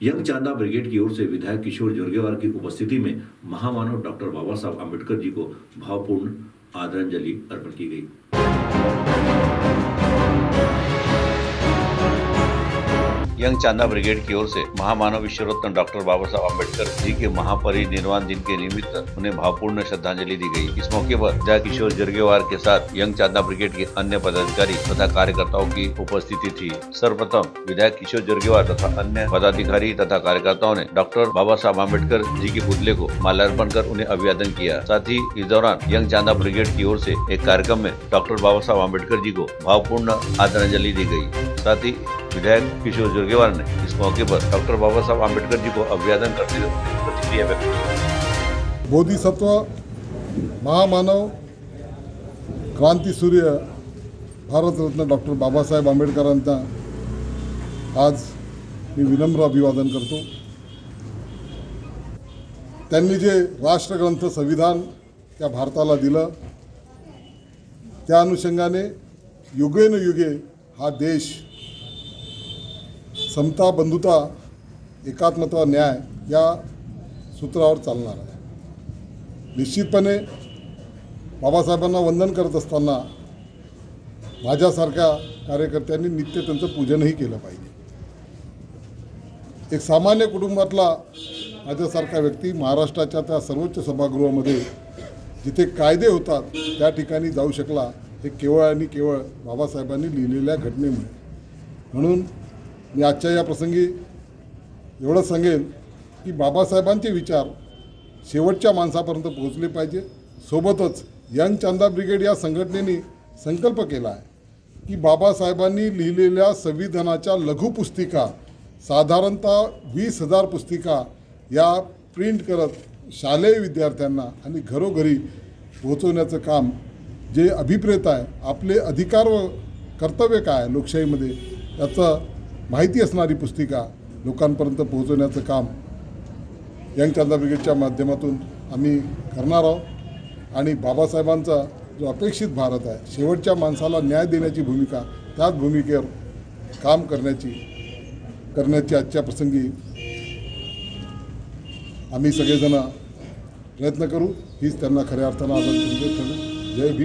Young Chanda brigade की or से विधायक किशोर जोरगेवार की उपस्थिति में महामानव डॉक्टर बाबा साहब आम्बेडकर जी को भावपूर्ण आदरांजलि अर्पण की गई। यंग चांदा ब्रिगेड की ओर से महामानव विश्वरत्न डॉक्टर बाबा साहब आम्बेडकर जी के महापरिनिर्वाण दिन के निमित्त उन्हें भावपूर्ण श्रद्धांजलि दी गई। इस मौके पर विधायक किशोर जोरगेवार के साथ यंग चांदा ब्रिगेड के अन्य पदाधिकारी तथा कार्यकर्ताओं की उपस्थिति थी। सर्वप्रथम विधायक किशोर जोरगेवार तथा अन्य पदाधिकारी तथा कार्यकर्ताओं ने डॉक्टर बाबा साहब आम्बेडकर जी के पुतले को माल्यार्पण कर उन्हें अभिवादन किया। साथ ही इस दौरान यंग चांदा ब्रिगेड की ओर से एक कार्यक्रम में डॉक्टर बाबा साहब आम्बेडकर जी को भावपूर्ण आदरांजलि दी गई। साथ ही विधायक किशोर जोरगेवार ने इस मौके पर डॉक्टर बाबा साहब आम्बेडकर जी को अभिवादन करते हुए प्रतिक्रिया व्यक्त की। बोधिसत्व महामानव क्रांती सूर्य भारतरत्न डॉक्टर बाबासाहेब आंबेडकरांना आज मी विनम्र अभिवादन करतो। त्यांनी जे राष्ट्रग्रंथ संविधान त्या भारताला दिलं, त्या अनुषंगाने युगेनयुगे हा देश समता, बंधुता, एकात्मता, न्याय या सूत्रावर चालणार आहे। निश्चितपणे बाबासाहेबांना वंदन करत असताना माझ्यासारख्या कार्यकर्त्यांनी नित्य त्यांचं पूजनही केलं पाहिजे। एक सामान्य कुटुंबातला माझ्यासारखा व्यक्ती महाराष्ट्राच्या त्या सर्वोच्च सभागृहामध्ये जिथे कायदे होतात त्या ठिकाणी जाऊ शकला, हे केवळ आणि केवळ बाबासाहेबांनी लिहिलेल्या घटनेमुळे। म्हणून मी आजच्या या प्रसंगी एवढंच सांगेन की बाबासाहेबांचे विचार शेवटच्या माणसापर्यंत पोहोचले पाहिजे। सोबतच यंग चांदा ब्रिगेड या संघटनेने संकल्प केला आहे की बाबासाहेबांनी लिहिलेल्या संविधानाच्या लघुपुस्तिका साधारणतः 20,000 पुस्तिका या प्रिंट करत शालेय विद्यार्थ्यांना आणि घरोघरी पोहोचवण्याचं काम, जे अभिप्रेत आहे आपले अधिकार व कर्तव्य काय लोकशाहीमध्ये याचं माहिती असणारी पुस्तिका लोकांपर्यंत पोहोचवण्याचं काम यंग चांदा ब्रिगेडच्या माध्यमातून आम्ही करणार आहोत। आणि बाबासाहेबांचा जो अपेक्षित भारत आहे, शेवटच्या माणसाला न्याय देण्याची भूमिका, त्याच भूमिकेवर काम करण्याची आजच्या प्रसंगी आम्ही सगळेजण प्रयत्न करू, हीच त्यांना खऱ्या अर्थानं आदरांजली ठरेल। जय भीम।